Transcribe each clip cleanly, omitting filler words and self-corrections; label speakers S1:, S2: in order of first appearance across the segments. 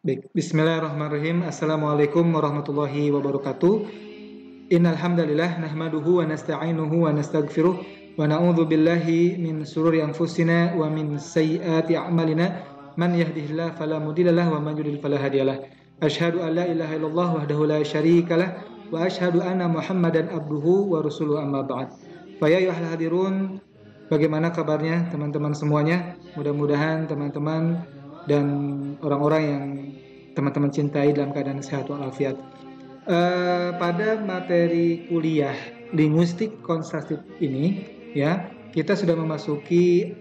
S1: Baik, bismillahirrahmanirrahim. Assalamualaikum warahmatullahi wabarakatuh. Innal hamdalillah nahmaduhu wa nasta'inuhu wa nastaghfiruh wa na'udzu billahi min shururi anfusina wa min sayyiati a'malina. Man yahdihillahu fala mudhillalah wa man yudhlil fala hadiyalah. Asyhadu an la ilaha illallah wahdahu la syarikalah wa asyhadu anna Muhammadan abduhu wa rasuluhu amma ba'd. Fa ya ayyuhal hadirun, bagaimana kabarnya teman-teman semuanya? Mudah-mudahan teman-teman dan orang-orang yang teman-teman cintai dalam keadaan sehat walafiat. Pada materi kuliah linguistik konstruktif ini, ya, kita sudah memasuki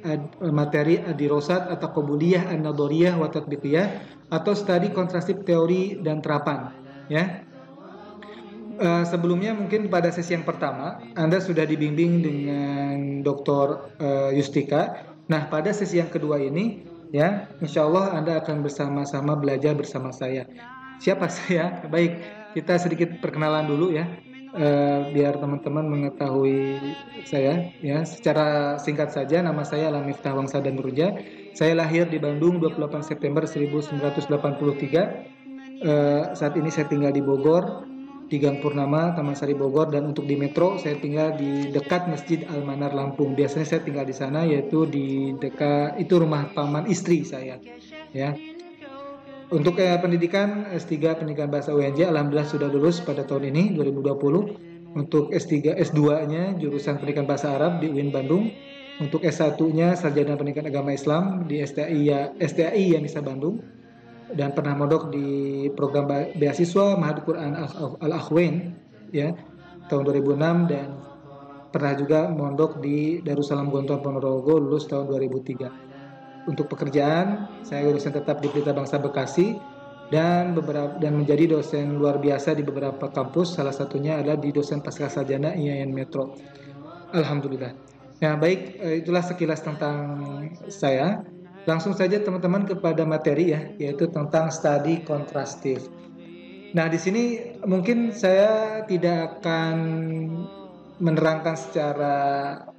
S1: materi adirosat atau qobuliyah an-nadoriyah wa tatbiqiyah atau studi konstruktif teori dan terapan, ya. Sebelumnya mungkin pada sesi yang pertama Anda sudah dibimbing dengan Dr. Yustika. Nah, pada sesi yang kedua ini, ya, insya Allah Anda akan bersama-sama belajar bersama saya. Siapa saya? Baik, kita sedikit perkenalan dulu ya, biar teman-teman mengetahui saya. Ya, secara singkat saja, nama saya Miftah Wangsa dan Nurja. Saya lahir di Bandung 28 September 1983. Saat ini saya tinggal di Bogor, di Gang Purnama, Taman Sari Bogor, dan untuk di Metro saya tinggal di dekat Masjid Al-Manar Lampung. Biasanya saya tinggal di sana, yaitu di dekat itu rumah paman istri saya, ya. Untuk pendidikan S3 pendidikan bahasa UNJ, alhamdulillah sudah lulus pada tahun ini 2020. Untuk S3 S2-nya jurusan pendidikan bahasa Arab di UIN Bandung. Untuk S1-nya sarjana pendidikan agama Islam di STAI Yanisa Bandung, dan pernah mondok di program beasiswa Mahad Quran Al-Akhwain, ya, tahun 2006, dan pernah juga mondok di Darussalam Gontor Ponorogo, lulus tahun 2003. Untuk pekerjaan, saya lulusan tetap di Pelita Bangsa Bekasi dan menjadi dosen luar biasa di beberapa kampus, salah satunya adalah di dosen Pascasarjana IAIN Metro. Alhamdulillah. Nah, baik, itulah sekilas tentang saya. Langsung saja teman-teman kepada materi ya, yaitu tentang studi kontrastif. Nah, di sini mungkin saya tidak akan menerangkan secara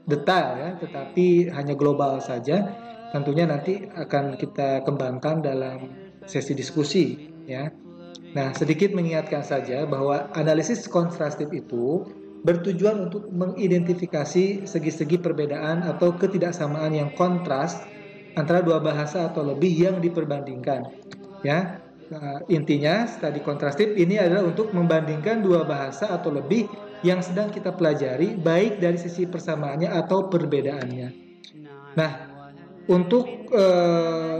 S1: detail ya, tetapi hanya global saja. Tentunya nanti akan kita kembangkan dalam sesi diskusi ya. Nah, sedikit mengingatkan saja bahwa analisis kontrastif itu bertujuan untuk mengidentifikasi segi-segi perbedaan atau ketidaksamaan yang kontras antara dua bahasa atau lebih yang diperbandingkan, ya. Intinya studi kontrastif ini adalah untuk membandingkan dua bahasa atau lebih yang sedang kita pelajari, baik dari sisi persamaannya atau perbedaannya. Nah, untuk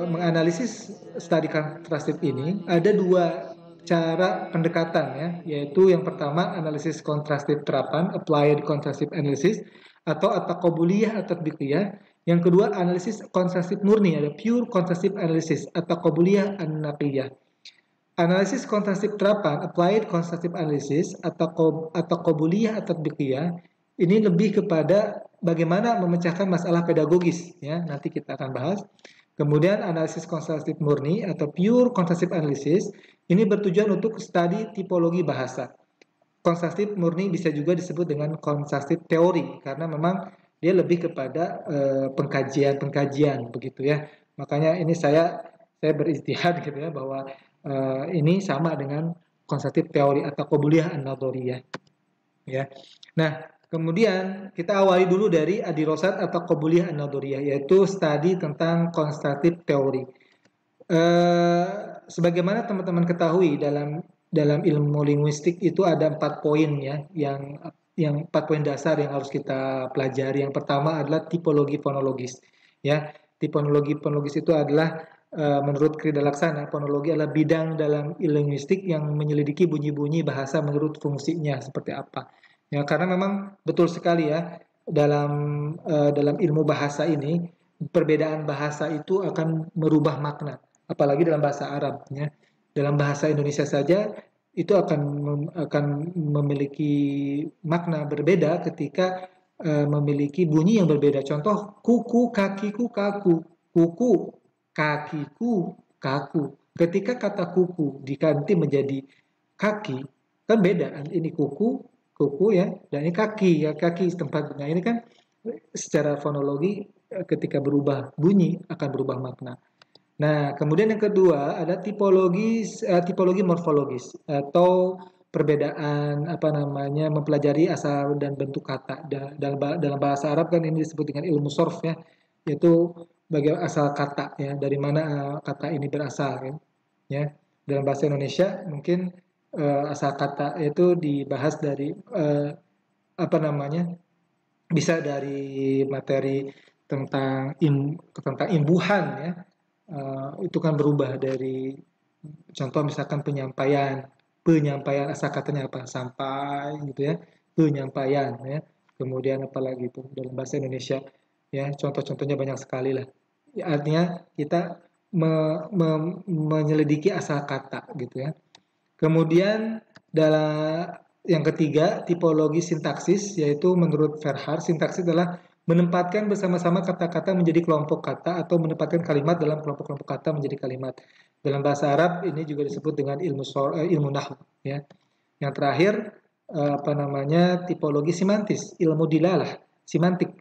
S1: menganalisis studi kontrastif ini ada dua cara pendekatan ya, yaitu yang pertama analisis kontrastif terapan, applied contrastive analysis, atau at-taqabuliyah atau tatbiqiyah. Yang kedua, analisis kontrastif murni, ada pure contrastive analysis atau qobuliyah an-naqiyah. Analisis kontrastif terapan, applied contrastive analysis atau qobuliyah atau tatbiqiyah, ini lebih kepada bagaimana memecahkan masalah pedagogis ya, nanti kita akan bahas. Kemudian analisis kontrastif murni atau pure contrastive analysis ini bertujuan untuk studi tipologi bahasa. Kontrastif murni bisa juga disebut dengan kontrastif teori karena memang dia lebih kepada pengkajian begitu ya. Makanya ini saya berijtihad gitu ya, bahwa ini sama dengan konstruktif teori atau qobuliyah an-nadoriyah ya. Nah, kemudian kita awali dulu dari adirosat atau qobuliyah an-nadoriyah, yaitu studi tentang konstruktif teori. Sebagaimana teman-teman ketahui, dalam ilmu linguistik itu ada 4 poin ya, yang 4 poin dasar yang harus kita pelajari. Yang pertama adalah tipologi fonologis. Ya, tipologi fonologis itu adalah menurut Krida Laksana, fonologi adalah bidang dalam linguistik yang menyelidiki bunyi-bunyi bahasa menurut fungsinya seperti apa. Ya, karena memang betul sekali ya, dalam ilmu bahasa ini perbedaan bahasa itu akan merubah makna, apalagi dalam bahasa Arab ya. Dalam bahasa Indonesia saja itu akan memiliki makna berbeda ketika memiliki bunyi yang berbeda. Contoh, kuku, kakiku, kaku. Kuku, kakiku, kaku. Ketika kata kuku diganti menjadi kaki, kan beda. Ini kuku, kuku ya, dan ini kaki, ya, kaki tempatnya. Ini kan secara fonologi ketika berubah bunyi akan berubah makna. Nah, kemudian yang kedua ada tipologi morfologis atau perbedaan apa namanya mempelajari asal dan bentuk kata. Dalam bahasa Arab kan ini disebut dengan ilmu sorf ya, yaitu bagaimana asal kata ya, dari mana kata ini berasal kan. Ya. Dalam bahasa Indonesia mungkin asal kata itu dibahas dari apa namanya bisa dari materi tentang imbuhan ya. Itu kan berubah dari contoh misalkan penyampaian asal katanya apa sampai gitu ya, penyampaian ya, kemudian apalagi itu dalam bahasa Indonesia ya, contoh-contohnya banyak sekali lah ya, artinya kita menyelidiki asal kata gitu ya. Kemudian dalam yang ketiga, tipologi sintaksis, yaitu menurut Verhaar, sintaksis adalah menempatkan bersama-sama kata-kata menjadi kelompok kata atau menempatkan kalimat dalam kelompok-kelompok kata menjadi kalimat. Dalam bahasa Arab ini juga disebut dengan ilmu nahwu. Ya. Yang terakhir apa namanya tipologi simantis, ilmu dilalah, simantik.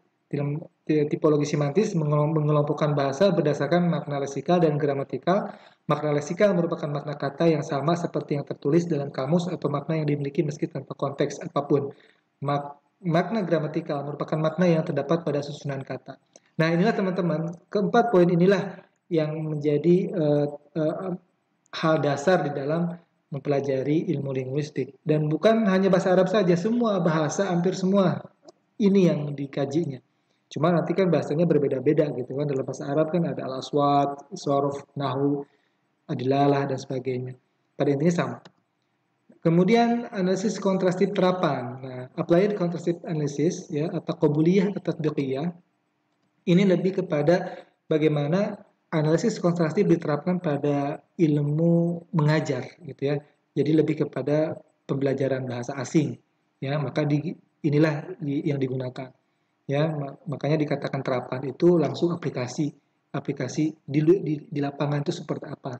S1: Tipologi simantis mengelompokkan bahasa berdasarkan makna leksikal dan gramatikal. Makna leksikal merupakan makna kata yang sama seperti yang tertulis dalam kamus atau makna yang dimiliki meski tanpa konteks apapun. Makna gramatikal merupakan makna yang terdapat pada susunan kata. Nah, inilah teman-teman, keempat poin inilah yang menjadi hal dasar di dalam mempelajari ilmu linguistik. Dan bukan hanya bahasa Arab saja, semua bahasa, hampir semua ini yang dikajinya. Cuma nanti kan bahasanya berbeda-beda gitu kan. Dalam bahasa Arab kan ada al-aswat, sorof, nahu, adilalah, dan sebagainya. Pada intinya sama. Kemudian analisis kontrastif terapan. Nah, applied contrastive analysis ya atau qabuliyah atau tatbiqiyah ini lebih kepada bagaimana analisis kontrastif diterapkan pada ilmu mengajar gitu ya. Jadi lebih kepada pembelajaran bahasa asing ya, maka inilah yang digunakan. Ya, makanya dikatakan terapan itu langsung aplikasi di lapangan itu seperti apa.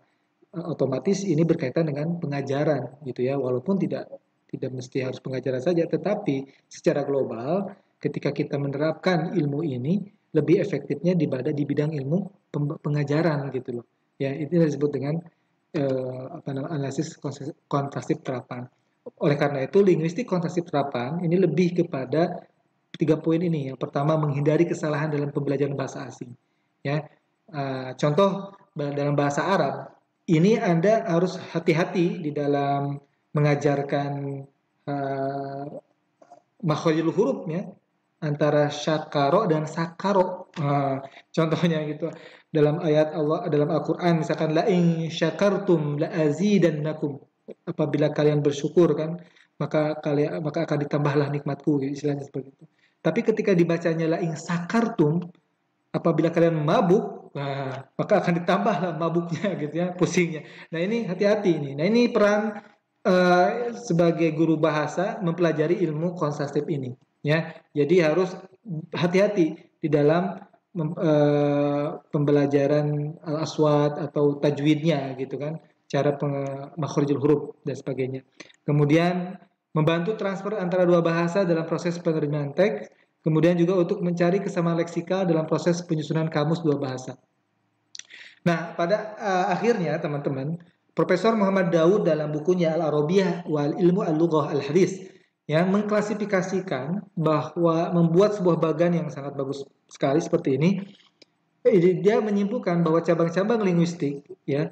S1: Otomatis ini berkaitan dengan pengajaran gitu ya, walaupun tidak mesti harus pengajaran saja, tetapi secara global ketika kita menerapkan ilmu ini lebih efektifnya di bidang ilmu pengajaran gitu loh ya. Itu disebut dengan analisis kontrastif terapan. Oleh karena itu linguistik kontrastif terapan ini lebih kepada 3 poin ini. Yang pertama, menghindari kesalahan dalam pembelajaran bahasa asing ya. Contoh dalam bahasa Arab ini Anda harus hati-hati di dalam mengajarkan makhrajul huruf ya, antara syakaro dan sakaro. Contohnya gitu dalam ayat Allah dalam Al-Qur'an misalkan la in syakartum la azidannakum, apabila kalian bersyukur kan maka akan ditambahlah nikmatku, istilahnya seperti itu. Tapi ketika dibacanya la in sakartum, apabila kalian mabuk, maka akan ditambahlah mabuknya gitu ya, pusingnya. Nah, ini hati-hati ini. Nah, ini peran sebagai guru bahasa mempelajari ilmu kontrastif ini ya. Jadi harus hati-hati di dalam pembelajaran al-aswat atau tajwidnya gitu kan, cara makhrajul huruf dan sebagainya. Kemudian membantu transfer antara dua bahasa dalam proses penerimaan teks, kemudian juga untuk mencari kesamaan leksikal dalam proses penyusunan kamus dua bahasa. Nah, pada akhirnya teman-teman, Profesor Muhammad Daud dalam bukunya Al-Arabiyah wal Ilmu Al-Lughah Al-Hadis yang mengklasifikasikan bahwa membuat sebuah bagan yang sangat bagus sekali seperti ini, dia menyimpulkan bahwa cabang-cabang linguistik ya,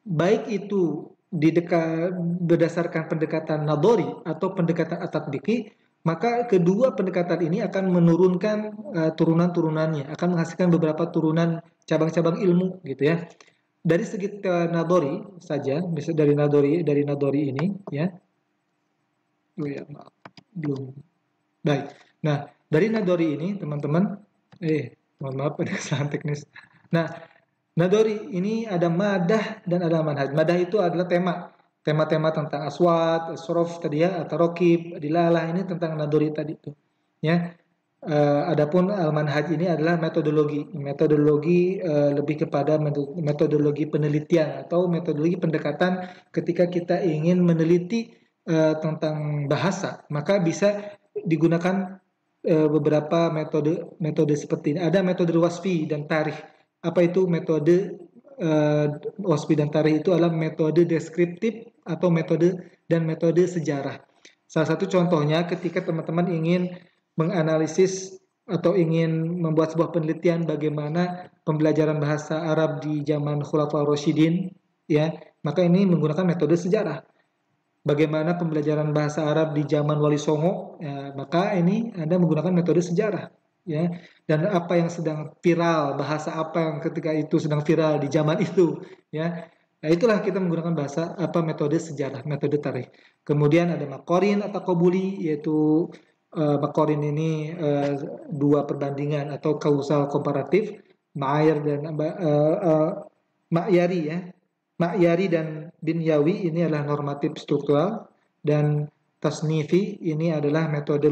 S1: baik itu berdasarkan pendekatan nadori atau pendekatan at-tatbiqi, maka kedua pendekatan ini akan menurunkan turunan-turunannya, akan menghasilkan beberapa turunan cabang-cabang ilmu gitu ya. Dari segi nadori saja, misalnya dari nadori ini ya. Oh ya, maaf. Belum. Baik. Nah, dari nadori ini teman-teman, mohon maaf ada kesalahan teknis. Nah, nadori ini ada madah dan ada manhaj. Madah itu adalah tema-tema tentang aswat, sorof tadi ya, atau rokib, dilalah, ini tentang nadori tadi itu. Ya. Adapun al-manhaj ini adalah metodologi lebih kepada metodologi penelitian atau metodologi pendekatan ketika kita ingin meneliti tentang bahasa, maka bisa digunakan beberapa metode seperti ini. Ada metode wasfi dan tarikh. Apa itu metode wasfi dan tarikh itu adalah metode deskriptif atau metode sejarah. Salah satu contohnya ketika teman-teman ingin menganalisis atau ingin membuat sebuah penelitian bagaimana pembelajaran bahasa Arab di zaman Khulafaur Rasyidin, ya, maka ini menggunakan metode sejarah. Bagaimana pembelajaran bahasa Arab di zaman Wali Songo, ya, maka ini Anda menggunakan metode sejarah, ya. Dan apa yang sedang viral, bahasa apa yang ketika itu sedang viral di zaman itu, ya. Nah, itulah kita menggunakan bahasa metode sejarah, metode tarikh. Kemudian ada makorin atau kobuli, yaitu makorin ini dua perbandingan atau kausal komparatif, ma'ayar dan ma'yari, ya. Ma'yari dan binyawi ini adalah normatif struktural, dan tasnifi ini adalah metode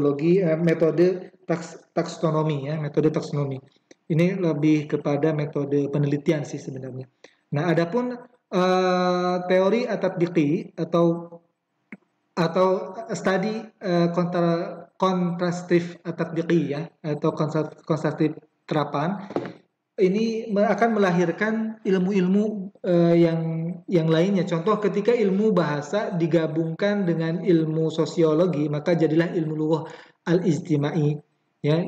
S1: taksonomi, ya, metode taksonomi. Ini lebih kepada metode penelitian sih sebenarnya. Nah, adapun teori at-tatbiqi atau studi kontrastif at-tatbiqi, ya, atau kontrastif terapan, ini akan melahirkan ilmu-ilmu yang lainnya. Contoh ketika ilmu bahasa digabungkan dengan ilmu sosiologi, maka jadilah ilmu lughah al-ijtimai, ya,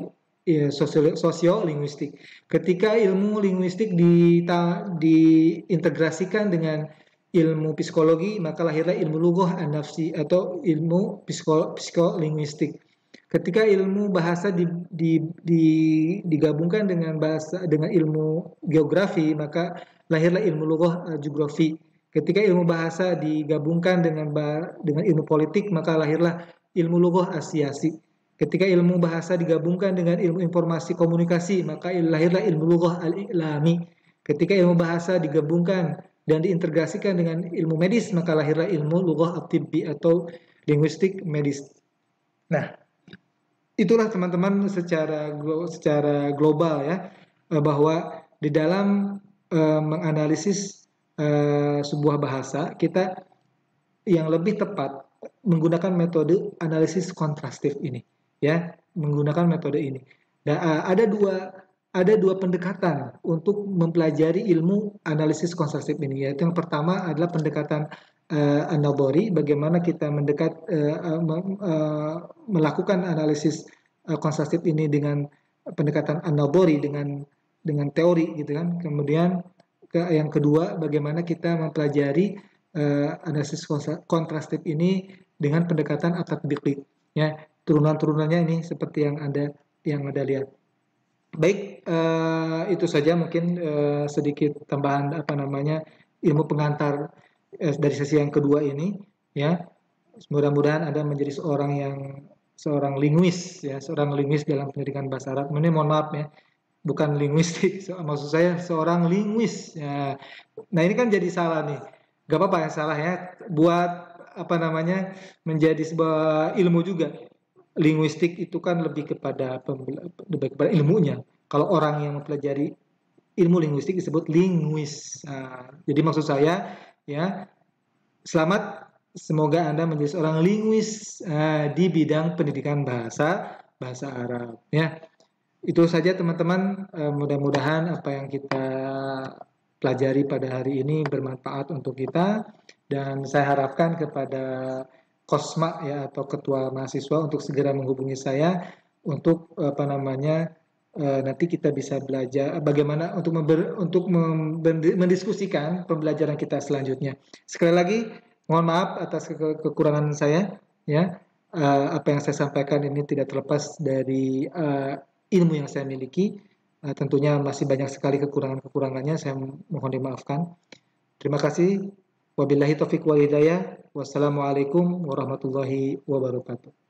S1: sosiolinguistik. Ketika ilmu linguistik diintegrasikan dengan ilmu psikologi, maka lahirlah ilmu lughah an-nafsi atau ilmu psikolinguistik. Ketika ilmu bahasa digabungkan dengan ilmu geografi, maka lahirlah ilmu lughah geografi. Ketika ilmu bahasa digabungkan dengan ilmu politik, maka lahirlah ilmu lughah asiasi. Ketika ilmu bahasa digabungkan dengan ilmu informasi komunikasi, maka lahirlah ilmu lughah al-i'lami. Ketika ilmu bahasa digabungkan dan diintegrasikan dengan ilmu medis, maka lahirlah ilmu lughah at-tibbi atau linguistik medis. Nah, itulah teman-teman secara global, ya, bahwa di dalam menganalisis sebuah bahasa, kita yang lebih tepat menggunakan metode analisis kontrastif ini, ya, menggunakan metode ini. Dan ada dua pendekatan untuk mempelajari ilmu analisis kontrastif ini, yaitu yang pertama adalah pendekatan an-nadhari, bagaimana kita melakukan analisis kontrastif ini dengan pendekatan an-nadhari, dengan teori, gitu kan. Kemudian yang kedua, bagaimana kita mempelajari analisis kontrastif ini dengan pendekatan at-tatbiqi, ya. Turunan-turunannya ini seperti yang Anda lihat. Baik, itu saja mungkin sedikit tambahan ilmu pengantar dari sesi yang kedua ini, ya. Mudah-mudahan Anda menjadi seorang linguis, ya, seorang linguis dalam pendidikan bahasa Arab. Ini mohon maaf, ya, bukan linguistik, maksud saya seorang linguis, ya. Nah, ini kan jadi salah nih. Gak apa-apa yang salah, ya, buat menjadi sebuah ilmu juga. Linguistik itu kan lebih kepada ilmunya. Kalau orang yang mempelajari ilmu linguistik disebut linguis. Jadi maksud saya, ya, selamat, semoga Anda menjadi seorang linguis di bidang pendidikan bahasa Arab, ya. Itu saja teman-teman, mudah-mudahan apa yang kita pelajari pada hari ini bermanfaat untuk kita, dan saya harapkan kepada Kosma, ya, atau ketua mahasiswa untuk segera menghubungi saya untuk nanti kita bisa belajar bagaimana untuk mendiskusikan pembelajaran kita selanjutnya. Sekali lagi mohon maaf atas kekurangan saya, ya. Apa yang saya sampaikan ini tidak terlepas dari ilmu yang saya miliki. Tentunya masih banyak sekali kekurangannya, saya mohon dimaafkan. Terima kasih. Wabillahi taufiq wal hidayah. Wassalamualaikum warahmatullahi wabarakatuh.